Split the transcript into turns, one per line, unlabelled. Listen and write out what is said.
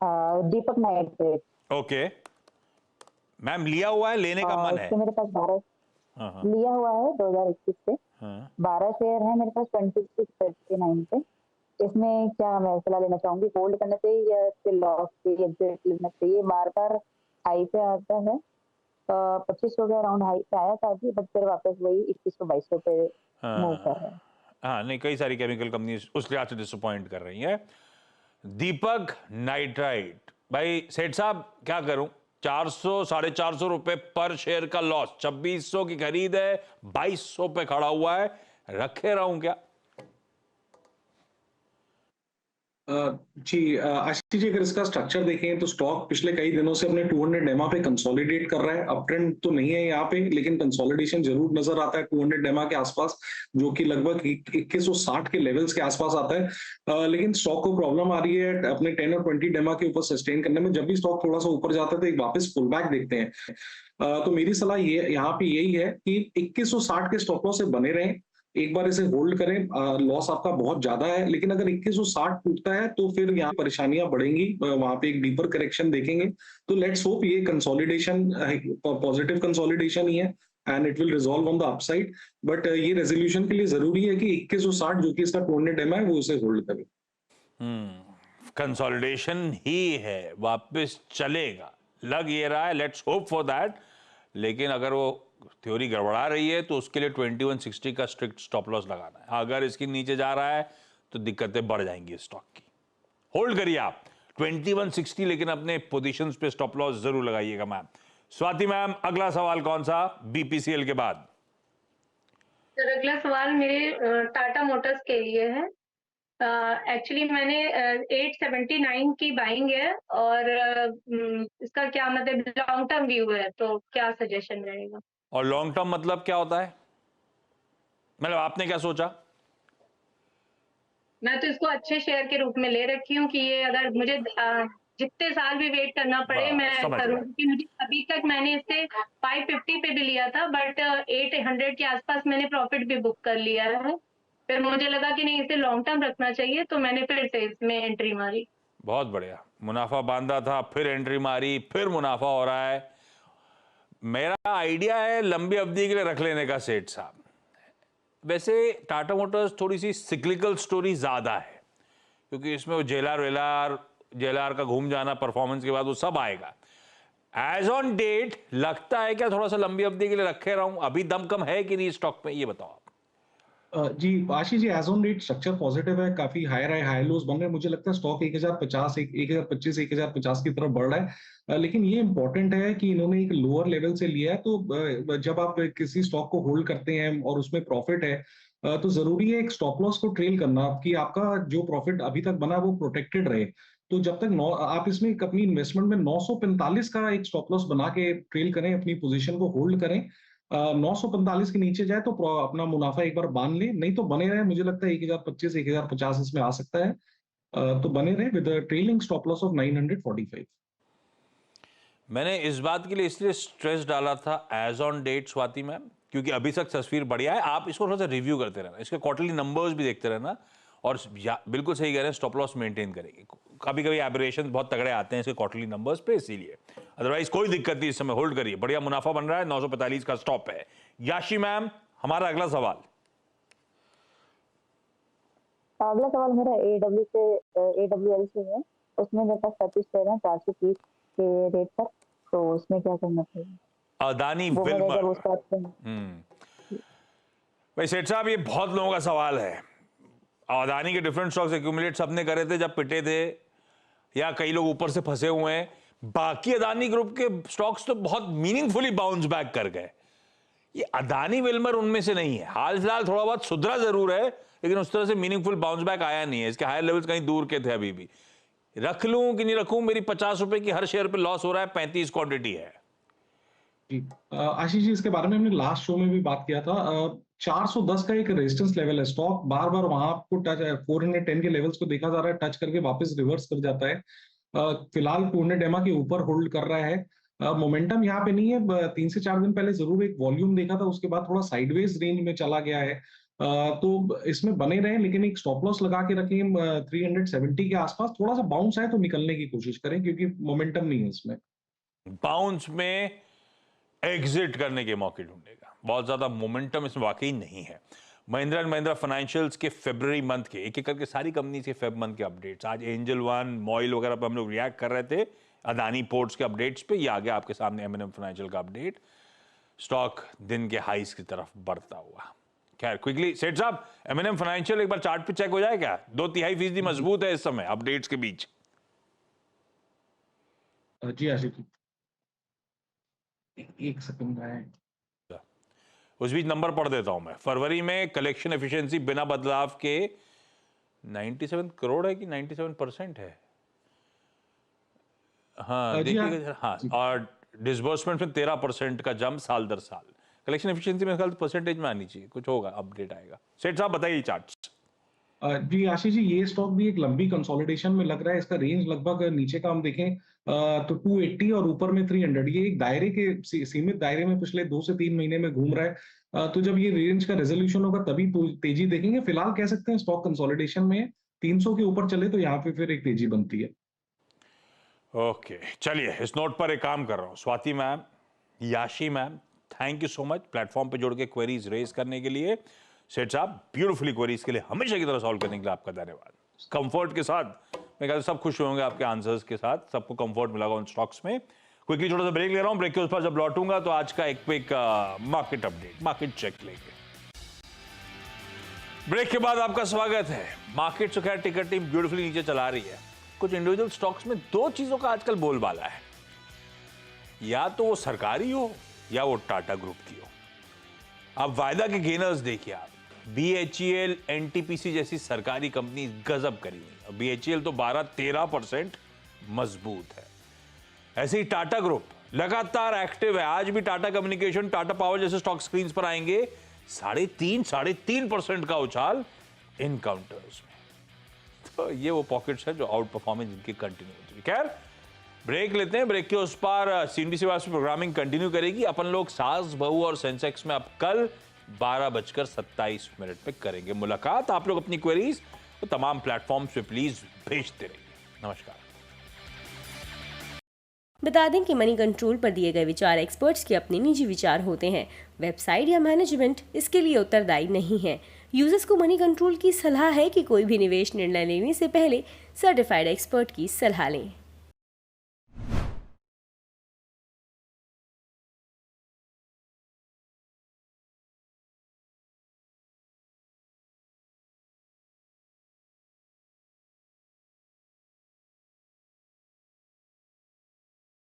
दीपक nitrate.
Okay ma'am, लिया हुआ है, लेने का मन है?
इसके मेरे पास 12
हाँ
लिया हुआ है 2021 से।
हाँ
12 शेयर है मेरे पास 2639 पे। इसमें क्या मैं सलाह लेना चाहूंगी, होल्ड करना चाहिए या फिर लॉस पे एग्जिट लेना चाहिए? बार बार हाई पे आता है, 2500 के अराउंड हाई पे आया था अभी, बट फिर वापस वही 2100-2200 पे मूव कर रहा है।
हाँ, नहीं, कई सारी केमिकल कंपनी उस लिहाज से डिसअपॉइंट कर रही हैं। दीपक नाइट्राइट, भाई सेठ साहब क्या करूं, 400 450 रुपए पर शेयर का लॉस, 2600 की खरीद है, 2200 पे खड़ा हुआ है, रखे रहूं क्या?
जी आशीष जी, अगर इसका स्ट्रक्चर देखें तो स्टॉक पिछले कई दिनों से अपने 200 डेमा पे कंसोलिडेट कर रहा है। अप ट्रेंड तो नहीं है यहाँ पे, लेकिन कंसोलिडेशन जरूर नजर आता है 200 डेमा के आसपास, जो कि लगभग 2160 के लेवल्स के आसपास आता है। लेकिन स्टॉक को प्रॉब्लम आ रही है अपने 10 और 20 डेमा के ऊपर सस्टेन करने में। जब भी स्टॉक थोड़ा सा ऊपर जाता है तो एक वापस पुल बैक देखते हैं। तो मेरी सलाह ये यहाँ पे यही है कि 2160 के स्टॉप लॉस से बने रहें, एक बार इसे होल्ड करें। लॉस आपका बहुत ज्यादा है, लेकिन अगर 2160 टूटता है तो फिर यहाँ परेशानियां बढ़ेंगी, वहां पे एक डीपर करेक्शन देखेंगे। तो लेट्स होप ये कंसोलिडेशन पॉजिटिव कंसोलिडेशन ही है and it will resolve on the upside. But ये रेजोल्यूशन के लिए जरूरी है कि 2160 जो कि इसका 200 डेमा है वो उसे होल्ड करे।
कंसोलिडेशन ही है, वापस चलेगा लग ये रहा है, लेट्स होप फॉर दैट। लेकिन अगर वो थ्योरी गड़बड़ा रही है तो उसके लिए 2160 का स्ट्रिक्ट स्टॉप लॉस लगाना है। अगर इसके नीचे जा रहा है तो दिक्कतें बढ़ जाएंगी स्टॉक की। होल्ड करिए आप 2160, लेकिन अपने पोजीशंस पे स्टॉप लॉस जरूर लगाइएगा मैम। स्वाति मैम, अगला सवाल कौन सा बीपीसीएल के बाद?
सर अगला सवाल मेरे टाटा मोटर्स के लिए है। एक्चुअली मैंने 879 की बाइंग है और इसका क्या मतलब लॉन्ग टर्म व्यू है, तो क्या सजेशन रहेगा?
और लॉन्ग टर्म मतलब क्या होता है, मतलब आपने क्या सोचा?
मैं तो इसको अच्छे शेयर के रूप में ले रखी हूँ कि ये अगर मुझे जितने साल भी वेट करना पड़े मैं करूँ, क्योंकि मुझे अभी तक मैंने इससे 550 पे भी लिया था, बट 800 के आसपास मैंने प्रॉफिट भी बुक कर लिया है। फिर मुझे लगा कि नहीं, इसे लॉन्ग टर्म रखना चाहिए, तो मैंने फिर से इसमें एंट्री मारी।
बहुत बढ़िया, मुनाफा बांधा था, फिर एंट्री मारी, फिर मुनाफा हो रहा है। मेरा आइडिया है लंबी अवधि के लिए रख लेने का सेठ साहब। वैसे टाटा मोटर्स थोड़ी सी सिक्लिकल स्टोरी ज्यादा है, क्योंकि इसमें वो जेएलआर का घूम जाना परफॉर्मेंस के बाद वो सब आएगा। एज ऑन डेट लगता है क्या थोड़ा सा लंबी अवधि के लिए रखे रहूं? अभी दम कम है कि नहीं स्टॉक में, ये बताओ आप।
जी Ashish ji, as on date structure positive है, काफी हाई लोज बन रहे हैं। मुझे लगता है स्टॉक 1050 1025 1050 की तरफ बढ़ रहा है। लेकिन ये इंपॉर्टेंट है कि इन्होंने एक लोअर लेवल से लिया है, तो जब आप किसी स्टॉक को होल्ड करते हैं और उसमें प्रॉफिट है, तो जरूरी है एक स्टॉप लॉस को ट्रेल करना, कि आपका जो प्रॉफिट अभी तक बना वो प्रोटेक्टेड रहे। तो जब तक आप इसमें अपनी इन्वेस्टमेंट में 945 का एक स्टॉप लॉस बना के ट्रेल करें, अपनी पोजीशन को होल्ड करें। 945 के नीचे जाए तो अपना मुनाफा एक बार बांध ले, नहीं तो बने रहे। मुझे लगता है 1025 1050 इसमें आ सकता है। तो बने रहे with trailing stop loss of 945।
मैंने इस बात के लिए इसलिए स्ट्रेस डाला था as on date Swati ma'am, क्योंकि अभी तक तस्वीर बढ़िया है। आप इसको थोड़ा सा रिव्यू करते रहना, इसके क्वार्टरली नंबर्स भी देखते रहना, और बिल्कुल सही कह रहे हैं, स्टॉप लॉस मेंटेन करेंगे। कभी कभी एबरेशन बहुत तगड़े आते हैं इसके क्वार्टरली नंबर्स पे, इसीलिए। अदरवाइज कोई दिक्कत नहीं, इस समय होल्ड करिए, बढ़िया मुनाफा बन रहा है, 945 का स्टॉप है। याशी मैम, हमारा अगला सवाल।
अगला सवाल मेरा AWL से है। उसमें मेरे पास 37 शेयर है 430 के रेट पर, तो उसमें क्या करना चाहिए?
अदानी विल्मर। भाई सेठ साहब, ये बहुत लोगों का सवाल है। अदानी के डिफरेंट स्टॉक्स एक्यूमुलेट सबने करे थे जब पिटे थे, या कई लोग ऊपर से फंसे हुए हैं। बाकी अदानी ग्रुप के स्टॉक्स तो बहुत मीनिंगफुली बाउंस बैक कर गए। ये अदानी विल्मर उनमें से नहीं है। हाल फिलहाल थोड़ा बहुत सुधरा जरूर है, लेकिन उस तरह से मीनिंगफुल बाउंस बैक आया नहीं है। इसके हायर लेवल्स कहीं दूर के थे। अभी भी रख लूं कि नहीं रखूं? मेरी 50 रुपए की हर शेयर पे लॉस हो रहा है, 35 क्वांटिटी है।
आशीष जी, इसके बारे में हमने लास्ट शो में भी बात किया था। 410 का एक रेजिस्टेंस लेवल है। स्टॉक बार बार वहां को टच 410 के लेवल्स को देखा जा रहा है, टच करके वापस रिवर्स कर जाता है। फिलहाल 200 डेमा के ऊपर होल्ड कर रहा है। मोमेंटम यहाँ पे नहीं है। 3 से 4 दिन पहले जरूर एक वॉल्यूम देखा था, उसके बाद थोड़ा साइडवेज रेंज में चला गया है। तो इसमें बने रहें, लेकिन एक स्टॉप लॉस लगा के रखें 370 के आसपास। थोड़ा सा बाउंस है तो निकलने की कोशिश करें, क्योंकि मोमेंटम नहीं है इसमें।
बाउंस में एग्जिट करने के मौके ढूंढेगा, बहुत ज्यादा मोमेंटम इसमें वाकई नहीं है। महिंद्रा एंड महिंद्रा फाइनेंशियल्स के फरवरी मंथ के एक एक करके सारी कंपनी के फेब मंथ के अपडेट्स, आज एंजल वन मॉइल वगैरह पे हम लोग रिएक्ट कर रहे थे, अदानी पोर्ट्स के अपडेट्स पे। ये आ गया आपके सामने एमएनएम फाइनेंशियल का अपडेट, स्टॉक दिन के हाईस की तरफ बढ़ता हुआ। खैर क्विकली सेठ साहब, एमएनएम फाइनेंशियल एक बार चार्ट पे चेक हो जाए क्या? 2.3% मजबूत है इस समय अपडेट्स के बीच।
जी आशीष जी, एक सेकंड है।
उस बीच नंबर पढ़ देता हूं मैं। फरवरी में कलेक्शन एफिशिएंसी बिना बदलाव के 97 करोड़ है कि 97% है? हाँ देखिएगा। हाँ, और डिसबर्समेंट में 13% का जंप साल दर साल। कलेक्शन एफिशिएंसी में ख्याल परसेंटेज में आनी चाहिए, कुछ होगा, अपडेट आएगा। सेठ साहब बताइए चार्ट्स।
जी आशीष जी, ये स्टॉक भी एक लंबी कंसोलिडेशन में लग रहा है। इसका रेंज लगभग नीचे का हम देखें तो 280 और ऊपर में 300, ये एक दायरे के सीमित दायरे में पिछले 2 से 3 महीने में घूम रहा है। तो जब ये रेंज का रेजोल्यूशन होगा तभी तेजी देखेंगे। फिलहाल कह सकते हैं स्टॉक कंसोलिडेशन में 300 के ऊपर चले तो यहाँ पे फिर एक तेजी बनती है।
ओके चलिए, इस नोट पर एक काम कर रहा हूँ। स्वाति मैम, याशी ma'am, thank you so much platform पे जुड़ के क्वेरीज रेज करने के लिए। सेठ साहब, ब्यूटीफुली क्वेरीज के लिए हमेशा की तरह सॉल्व करने के लिए आपका धन्यवाद। कंफर्ट के साथ मैं कहता हूं सब खुश होंगे आपके आंसर्स के साथ, सबको कंफर्ट मिला उन स्टॉक्स में। क्विकली थोड़ा सा ब्रेक ले रहा हूं, ब्रेक के उस पर जब लौटूंगा तो आज का एक quick market update, market check लेंगे। ब्रेक के बाद आपका स्वागत है। मार्केट से खैर टिकर टीम ब्यूटीफुली नीचे चला रही है। कुछ इंडिविजुअल स्टॉक्स में दो चीजों का आजकल बोलबाला है, या तो वो सरकारी हो या वो टाटा ग्रुप की हो। अब वायदा के गेनर्स देखिए आप, BHEL, NTPC जैसी सरकारी कंपनी गजब करी हुई। BHEL तो 12-13% मजबूत है। ऐसे ही टाटा ग्रुप लगातार एक्टिव है। आज भी टाटा कम्युनिकेशन, टाटा पावर जैसे स्टॉक स्क्रीन्स पर आएंगे। 3.5% का उछाल इन काउंटर्स में। तो ये वो पॉकेट्स है जो आउट परफॉर्मेंस इनकी कंटिन्यू होती है। खैर ब्रेक लेते हैं, ब्रेक के उस पार CNBC वास्ते प्रोग्रामिंग कंटिन्यू करेगी। अपन लोग सास बहू और सेंसेक्स में अब कल 12:27 पे करेंगे मुलाकात। आप लोग अपनी क्वेरीज तो तमाम प्लेटफॉर्म्स पे प्लीज भेजते रहिए। नमस्कार।
बता दें कि मनी कंट्रोल पर दिए गए विचार एक्सपर्ट्स के अपने निजी विचार होते हैं। वेबसाइट या मैनेजमेंट इसके लिए उत्तरदायी नहीं है। यूजर्स को मनी कंट्रोल की सलाह है कि कोई भी निवेश निर्णय लेने से पहले सर्टिफाइड एक्सपर्ट की सलाह लें।